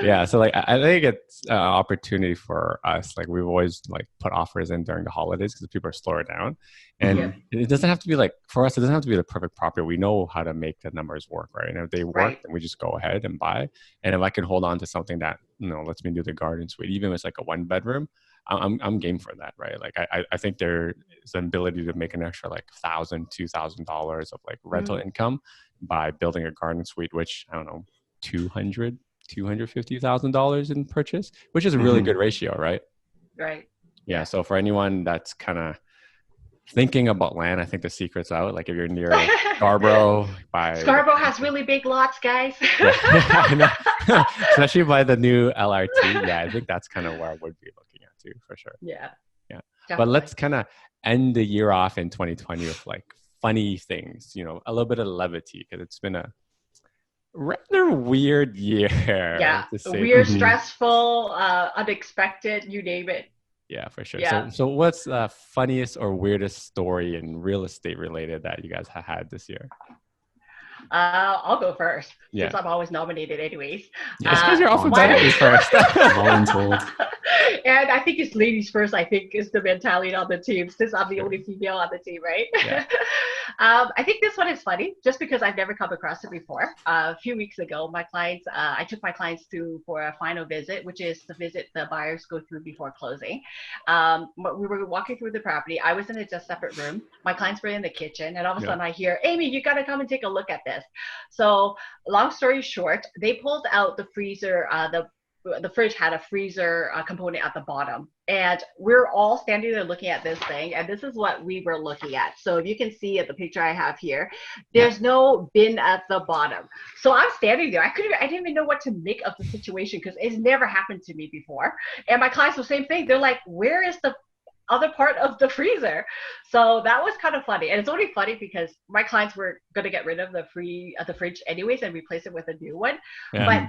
[SPEAKER 1] Yeah, so like I think it's an opportunity for us. Like we've always like put offers in during the holidays because people are slower down, and it doesn't have to be like, for us, it doesn't have to be the perfect property. We know how to make the numbers work, right? And if they work, then we just go ahead and buy. And if I can hold on to something that lets me do the garden suite, even if it's like a 1 bedroom, I'm game for that, right? Like I think there is an ability to make an extra like $1,000, $2,000 of like rental income by building a garden suite, which I don't know, $250,000 in purchase, which is a really good ratio, right?
[SPEAKER 2] Right.
[SPEAKER 1] Yeah. So for anyone that's kind of thinking about land, I think the secret's out. Like if you're near Scarborough,
[SPEAKER 2] Scarborough has really big lots, guys.
[SPEAKER 1] I know. Especially by the new LRT. Yeah, I think that's kind of where I would be looking at too, for sure.
[SPEAKER 2] Yeah.
[SPEAKER 1] Definitely. But let's kind of end the year off in 2020 with like funny things, a little bit of levity, because it's been a rather weird year.
[SPEAKER 2] Yeah, weird, stressful, unexpected, you name it.
[SPEAKER 1] Yeah, for sure.
[SPEAKER 2] Yeah.
[SPEAKER 1] So what's the funniest or weirdest story in real estate related that you guys have had this year?
[SPEAKER 2] I'll go first, since I'm always nominated anyways.
[SPEAKER 1] It's because you're alphabetically first.
[SPEAKER 3] Voluntold.
[SPEAKER 2] And I think it's ladies first, I think, is the mentality on the team, since I'm the only female on the team, right?
[SPEAKER 1] Yeah.
[SPEAKER 2] I think this one is funny, just because I've never come across it before. A few weeks ago, I took my clients for a final visit, which is the visit the buyers go through before closing. We were walking through the property. I was in a just separate room. My clients were in the kitchen, and all of a sudden I hear, Amy, you got to come and take a look at this. So long story short, they pulled out the freezer, the fridge had a freezer component at the bottom, and we're all standing there looking at this thing, and this is what we were looking at. So if you can see at the picture I have here, there's no bin at the bottom. So I'm standing there. I didn't even know what to make of the situation, because it's never happened to me before. And my clients the same thing. They're like, where is the other part of the freezer? So that was kind of funny. And it's only funny because my clients were going to get rid of the fridge anyways and replace it with a new one. But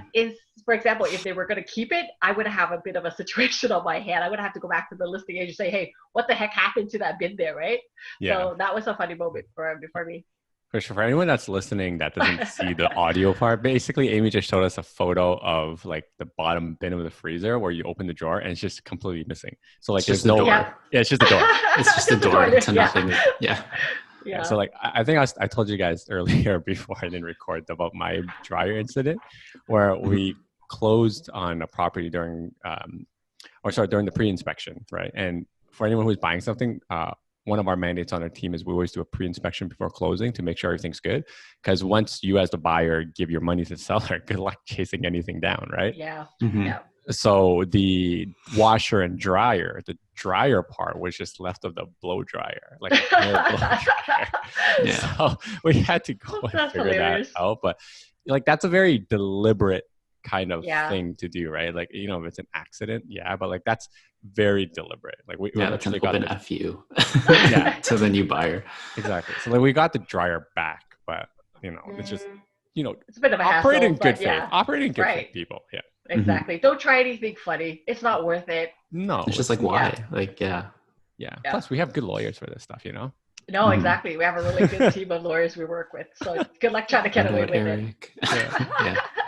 [SPEAKER 2] for example, if they were going to keep it, I would have a bit of a situation on my hand. I would have to go back to the listing agent and say, hey, what the heck happened to that bin there, right? So that was a funny moment for me.
[SPEAKER 1] For sure. For anyone that's listening that doesn't see the audio part, basically Amy just showed us a photo of like the bottom bin of the freezer where you open the drawer and it's just completely missing. So like there's no door. Yeah, it's just a door.
[SPEAKER 3] It's just a door to nothing. Yeah.
[SPEAKER 1] So like I think I told you guys earlier before I didn't record about my dryer incident, where we closed on a property during the pre-inspection, right? And for anyone who's buying something, one of our mandates on our team is we always do a pre-inspection before closing to make sure everything's good. Because once you as the buyer give your money to the seller, good luck chasing anything down, right?
[SPEAKER 2] Yeah.
[SPEAKER 1] So the washer and dryer, the dryer part was just left of the blow dryer, like a blow dryer. So we had to go and figure that out. But like that's a very deliberate kind of thing to do, right? Like, if it's an accident, but like that's very deliberate. Like we
[SPEAKER 3] literally got an FU to the new buyer.
[SPEAKER 1] Exactly. So like we got the dryer back, but it's just
[SPEAKER 2] it's a bit of a
[SPEAKER 1] operating
[SPEAKER 2] hassle,
[SPEAKER 1] good faith. Operating good faith people. Yeah.
[SPEAKER 2] Exactly. Don't try anything funny. It's not worth it.
[SPEAKER 1] No.
[SPEAKER 3] It's just like why? Like
[SPEAKER 1] Yeah. Plus we have good lawyers for this stuff,
[SPEAKER 2] No, exactly. We have a really good team of lawyers we work with. So good luck trying to get away with it.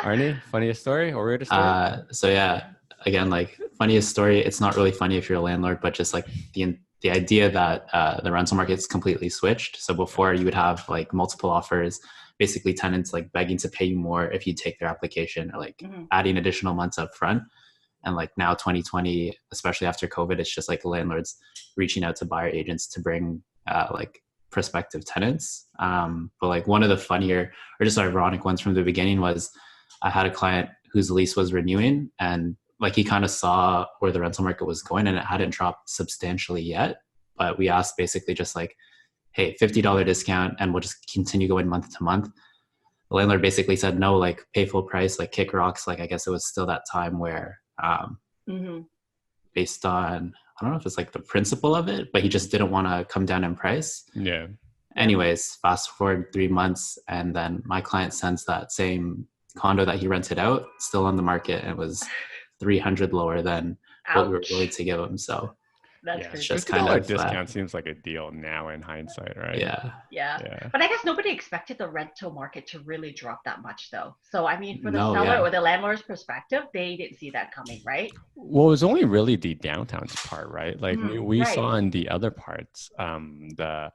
[SPEAKER 1] Arnie, funniest story or weirdest story?
[SPEAKER 3] Again, like funniest story, it's not really funny if you're a landlord, but just like the idea that the rental market's completely switched. So before you would have like multiple offers basically tenants like begging to pay you more if you take their application, or like adding additional months up front. And like now 2020, especially after COVID, it's just like landlords reaching out to buyer agents to bring like prospective tenants. But like one of the funnier or just ironic ones from the beginning was I had a client whose lease was renewing, and like he kind of saw where the rental market was going and it hadn't dropped substantially yet. But we asked basically just like, hey, $50 discount and we'll just continue going month to month. The landlord basically said, no, like pay full price, like kick rocks. Like I guess it was still that time where based on, I don't know if it's like the principle of it, but he just didn't want to come down in price.
[SPEAKER 1] Yeah.
[SPEAKER 3] Anyways, fast forward 3 months, and then my client sends that same condo that he rented out still on the market, and it was 300 lower than what we were willing to give him. So
[SPEAKER 2] that's
[SPEAKER 1] it's
[SPEAKER 2] crazy.
[SPEAKER 1] just kind of discount seems like a deal now in hindsight, right?
[SPEAKER 2] Yeah. But I guess nobody expected the rental market to really drop that much, though. So I mean, for the
[SPEAKER 3] No,
[SPEAKER 2] seller or the landlord's perspective, they didn't see that coming, right?
[SPEAKER 1] Well, it was only really the downtowns part, right? Like we saw in the other parts, the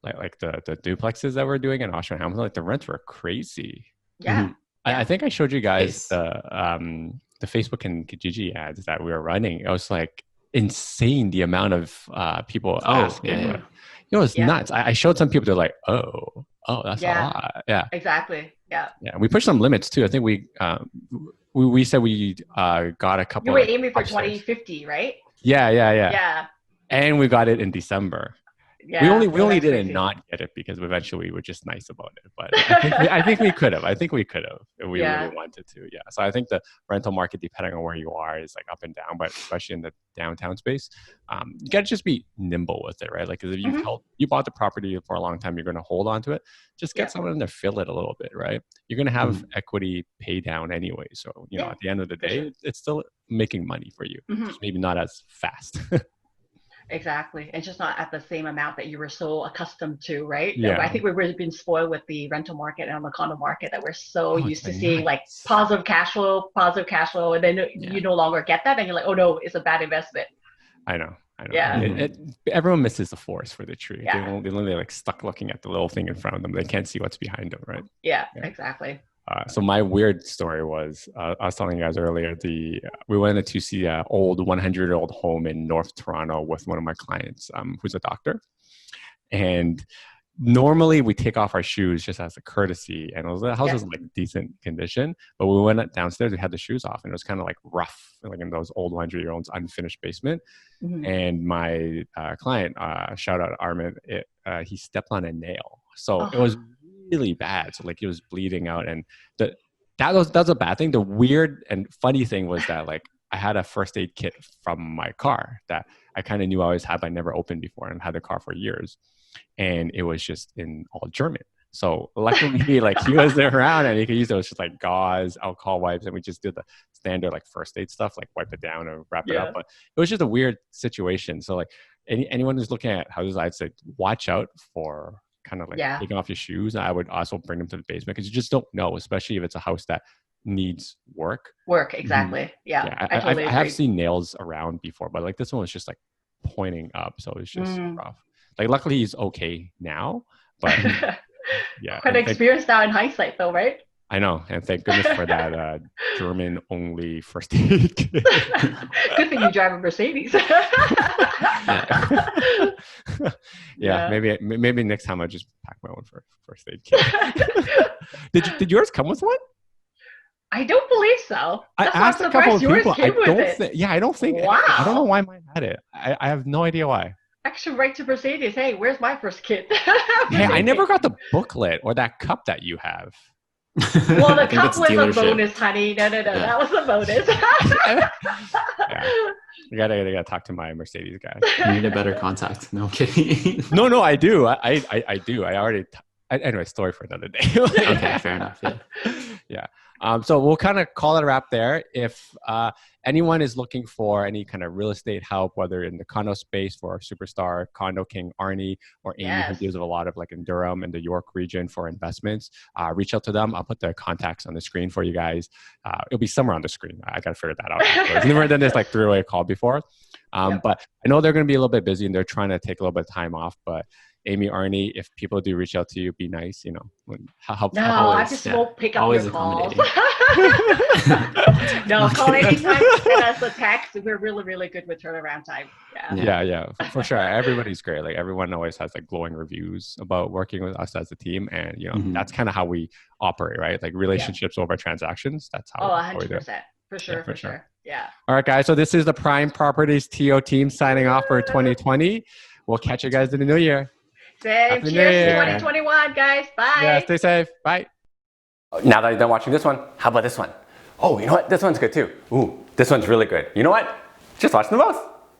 [SPEAKER 1] duplexes that we're doing in Oshawa and Hamilton, like the rents were crazy.
[SPEAKER 2] Yeah.
[SPEAKER 1] I think I showed you guys the Facebook and Kijiji ads that we were running. It was like insane the amount of people asking. It was nuts. I showed some people, they're like, oh, that's a lot. Yeah.
[SPEAKER 2] Exactly. Yeah.
[SPEAKER 1] Yeah. We pushed some limits too. I think we said we got a couple.
[SPEAKER 2] You were aiming for 2050, right?
[SPEAKER 1] Yeah. And we got it in December.
[SPEAKER 2] Yeah,
[SPEAKER 1] we only didn't not get it because eventually we were just nice about it. But I think we could have. I think we could have if we really wanted to. Yeah. So I think the rental market, depending on where you are, is like up and down. But especially in the downtown space, you got to just be nimble with it, right? Like, because if you bought the property for a long time, you're going to hold on to it. Just get someone to fill it a little bit, right? You're going to have equity pay down anyway. So at the end of the day, it's still making money for you. Just maybe not as fast.
[SPEAKER 2] Exactly. It's just not at the same amount that you were so accustomed to, right?
[SPEAKER 1] Yeah.
[SPEAKER 2] I think we've really been spoiled with the rental market and the condo market that we're so used to seeing like positive cash flow, and then you no longer get that and you're like, oh no, it's a bad investment.
[SPEAKER 1] I know.
[SPEAKER 2] Yeah.
[SPEAKER 1] Everyone misses the forest for the tree.
[SPEAKER 2] Yeah.
[SPEAKER 1] They're only like stuck looking at the little thing in front of them. They can't see what's behind them, right?
[SPEAKER 2] Yeah. Exactly.
[SPEAKER 1] So my weird story was, I was telling you guys earlier, we went to see an old 100-year-old home in North Toronto with one of my clients, who's a doctor. And normally we take off our shoes just as a courtesy, and the house was like decent condition, but we went downstairs, we had the shoes off, and it was kind of like rough, like in those old 100-year-olds unfinished basement. And my client, shout out Armin, he stepped on a nail. So it was really bad. So like he was bleeding out, and that's a bad thing. The weird and funny thing was that like I had a first aid kit from my car that I kind of knew I always had, but I never opened before, and I've had the car for years, and it was just in all German. So luckily, like he was there around and he could use those just like gauze, alcohol wipes, and we just did the standard like first aid stuff, like wipe it down and wrap it up. But it was just a weird situation. So like anyone who's looking at houses, I'd say watch out for kind of like taking off your shoes. I would also bring them to the basement because you just don't know, especially if it's a house that needs work.
[SPEAKER 2] Exactly. Yeah.
[SPEAKER 1] I have seen nails around before, but like this one was just like pointing up, so it's just rough. Like luckily he's okay now, but
[SPEAKER 2] quite experienced now in hindsight, though, right?
[SPEAKER 1] I know, and thank goodness for that German-only first aid kit.
[SPEAKER 2] Good thing you drive a Mercedes.
[SPEAKER 1] Maybe next time I'll just pack my own first aid kit. Did yours come with one?
[SPEAKER 2] I don't believe so.
[SPEAKER 1] I asked a couple of people. I don't think.
[SPEAKER 2] Wow.
[SPEAKER 1] I don't know why mine had it. I have no idea why.
[SPEAKER 2] I should write to Mercedes. Hey, where's my first kit?
[SPEAKER 1] Hey, I never got the booklet or that cup that you have.
[SPEAKER 2] Well, the cup was a bonus, honey. No. That was a bonus.
[SPEAKER 1] You gotta talk to my Mercedes guy.
[SPEAKER 3] You need a better contact. No, I'm kidding.
[SPEAKER 1] No, I do. I do. I already. Anyway, story for another day.
[SPEAKER 3] Okay, fair enough.
[SPEAKER 1] Yeah. So we'll kind of call it a wrap there. If anyone is looking for any kind of real estate help, whether in the condo space for superstar condo king Arnie or Amy, who deals with a lot of like in Durham and the York region for investments, reach out to them. I'll put their contacts on the screen for you guys. It'll be somewhere on the screen. I got to figure that out. I've never done this like three-way call before. But I know they're going to be a little bit busy and they're trying to take a little bit of time off. But Amy, Arnie, if people do reach out to you, be nice, you know.
[SPEAKER 2] No,
[SPEAKER 3] always,
[SPEAKER 2] I just
[SPEAKER 3] yeah.
[SPEAKER 2] won't pick up
[SPEAKER 3] Always
[SPEAKER 2] your calls.
[SPEAKER 3] accommodating.
[SPEAKER 2] No, call anytime, send us a text. We're really, really good with turnaround time.
[SPEAKER 1] Yeah, for sure. Everybody's great. Like everyone always has like glowing reviews about working with us as a team, and you know that's kind of how we operate, right? Like relationships over transactions. That's how.
[SPEAKER 2] 100%. For sure. Yeah.
[SPEAKER 1] All right, guys. So this is the Prime Properties TO team signing off for 2020. We'll catch you guys in the new year.
[SPEAKER 2] Same.
[SPEAKER 1] Happy New
[SPEAKER 2] Cheers to
[SPEAKER 1] Year.
[SPEAKER 2] 2021, guys. Bye.
[SPEAKER 1] Yeah, stay safe. Bye. Now that you're done watching this one, how about this one? Oh, you know what? This one's good too. Ooh, this one's really good. You know what? Just watch them both.